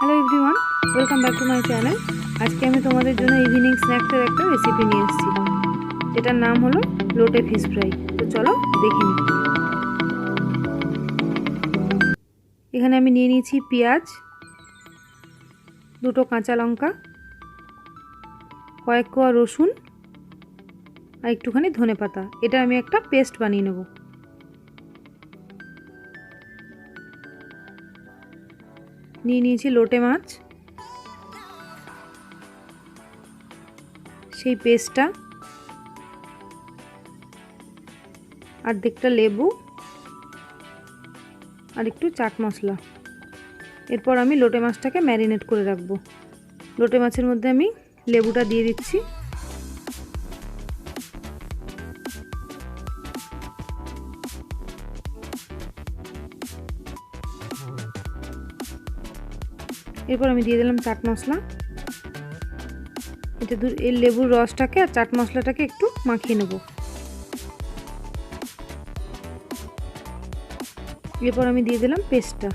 Hello everyone, welcome back to my channel. আজকে আমি তোমাদের জন্য ইভিনিং স্ন্যাক্সের একটা রেসিপি নিয়ে এসেছি, যেটার নাম হলো লোটে ফিশ ফ্রাই। তো চলো দেখে নিই। এখানে আমি নিয়ে নিয়েছি পেঁয়াজ, দুটো কাঁচা লঙ্কা, কয়েক কোয়া রসুন আর একটুখানি ধনেপাতা। এটা আমি একটা পেস্ট বানিয়ে নেব। নিয়ে নিয়েছি লোটে মাছ, সেই পেস্টটা, অর্ধেকটা লেবু আর একটু চাট মশলা। এরপর আমি লোটে মাছটাকে ম্যারিনেট করে রাখবো। লোটে মাছের মধ্যে আমি লেবুটা দিয়ে দিচ্ছি। এরপর আমি দিয়ে দিলাম চাট মশলা। এটা এই লেবুর রসটাকে আর চাট মশলাটাকে একটু মাখিয়ে নেব। এরপর আমি দিয়ে দিলাম পেস্টটা।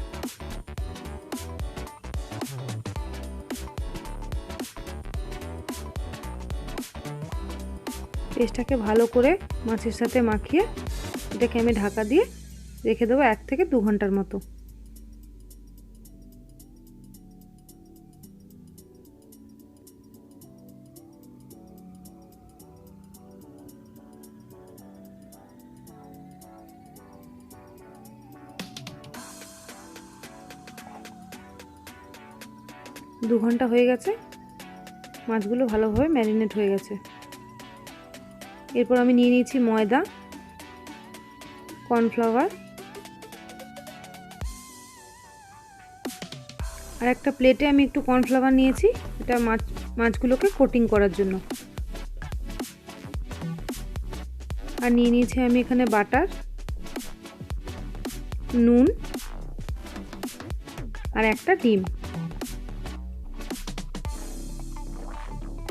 পেস্টটাকে ভালো করে মাছের সাথে মাখিয়ে এটাকে আমি ঢাকা দিয়ে রেখে দেবো 1 থেকে 2 ঘন্টার মতো। দু ঘন্টা হয়ে গেছে, মাছগুলো ভালোভাবে ম্যারিনেট হয়ে গেছে। এরপর আমি নিয়ে নিয়েছি ময়দা, কর্নফ্লাওয়ার আর একটা প্লেটে আমি একটু কর্নফ্লাওয়ার নিয়েছি, এটা মাছগুলোকে কোটিং করার জন্য। আর নিয়ে নিয়েছি আমি এখানে বাটার, নুন আর একটা ডিম।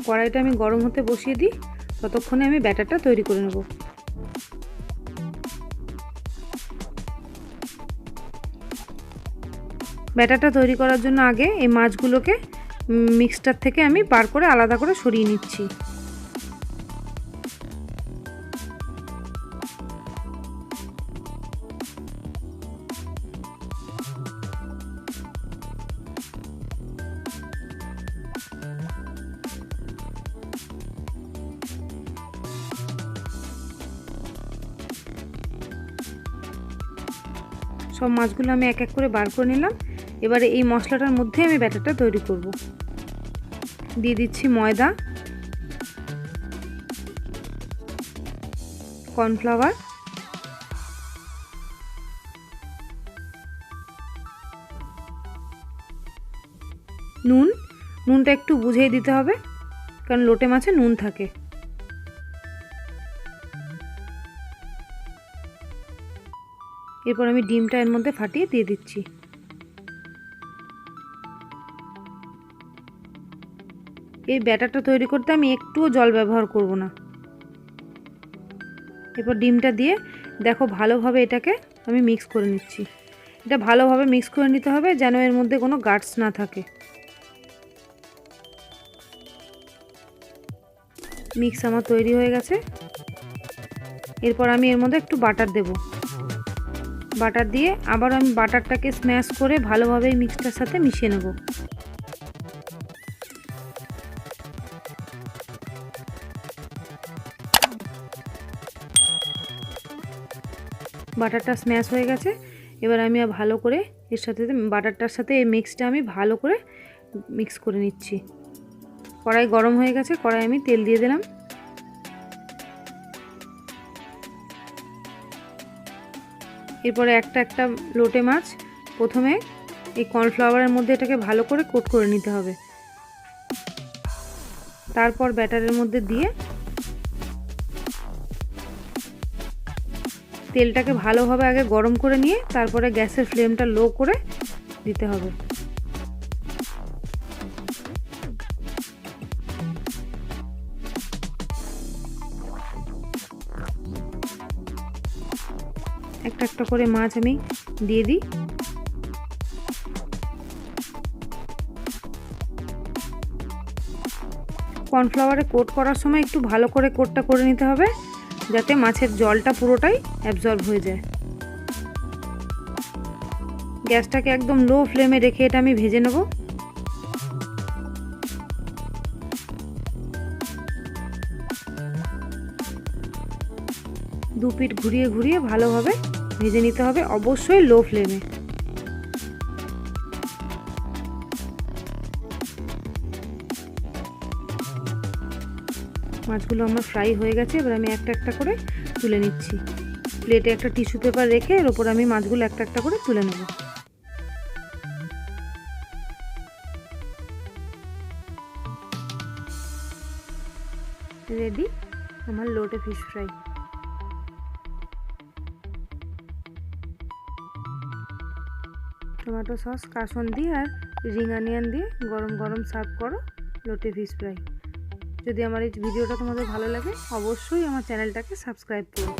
কড়াইটা আমি গরম হতে বসিয়ে দিই, ততক্ষণে আমি ব্যাটারটা তৈরি করে নেব। ব্যাটারটা তৈরি করার জন্য আগে এই মাছগুলোকে মিক্সচার থেকে আমি বার করে আলাদা করে সরিয়ে নিচ্ছি। সব মাছগুলো আমি এক এক করে বার করে নিলাম। এবারে এই মশলাটার মধ্যে আমি ব্যাটারটা তৈরি করব। দিয়ে দিচ্ছি ময়দা, কর্নফ্লাওয়ার, নুনটা একটু বুঝেই দিতে হবে, কারণ লোটে মাছে নুন থাকে। এরপর আমি ডিমটা এর মধ্যে ফাটিয়ে দিয়ে দিচ্ছি। এই ব্যাটারটা তৈরি করতে আমি একটুও জল ব্যবহার করব না। এরপর ডিমটা দিয়ে দেখো ভালোভাবে এটাকে আমি মিক্স করে নিচ্ছি। এটা ভালোভাবে মিক্স করে নিতে হবে যেন এর মধ্যে কোনো গাটস না থাকে। মিক্স আমার তৈরি হয়ে গেছে। এরপর আমি এর মধ্যে একটু বাটার দেব। বাটার দিয়ে আবার আমি বাটারটাকে স্ম্যাশ করে ভালোভাবে এই মিক্সটার সাথে মিশিয়ে নেব। বাটারটা স্ম্যাশ হয়ে গেছে। এবার আমি ভালো করে এর সাথে বাটারটার সাথে এই মিক্সটা আমি ভালো করে মিক্স করে নিচ্ছি। কড়াই গরম হয়ে গেছে, কড়াই আমি তেল দিয়ে দিলাম। এরপরে একটা লোটে মাছ প্রথমে এই কর্নফ্লাওয়ারের মধ্যে এটাকে ভালো করে কোট করে নিতে হবে। তারপর ব্যাটারের মধ্যে দিয়ে তেলটাকে ভালোভাবে আগে গরম করে নিয়ে তারপরে গ্যাসের ফ্লেমটা লো করে দিতে হবে। একটা করে মাছ আমি দিয়ে দিই। কর্নফ্লাওয়ারে কোট করার সময় একটু ভালো করে কোটটা করে নিতে হবে, যাতে মাছের জলটা পুরোটাই অ্যাবজর্ব হয়ে যায়। গ্যাসটাকে একদম লো ফ্লেমে রেখে এটা আমি ভেজে নেব। দু পিঠ ঘুরিয়ে ঘুরিয়ে ভালোভাবে ভেজে নিতে হবে, অবশ্যই লো ফ্লেমে। মাছগুলো আমার ফ্রাই হয়ে গেছে, এবার আমি একটা একটা করে তুলে নিচ্ছি। প্লেটে একটা টিস্যু পেপার রেখে এর উপর আমি মাছগুলো একটা একটা করে তুলে নেব। রেডি আমার লোটে ফিশ ফ্রাই। টমেটো সস, কাসুন্দি আর রিং অনিয়ন দিয়ে গরম গরম সার্ভ করো লোটে ফিশ ফ্রাই। যদি আমার এই ভিডিওটা তোমাদের ভালো লাগে অবশ্যই আমার চ্যানেলটাকে সাবস্ক্রাইব করো।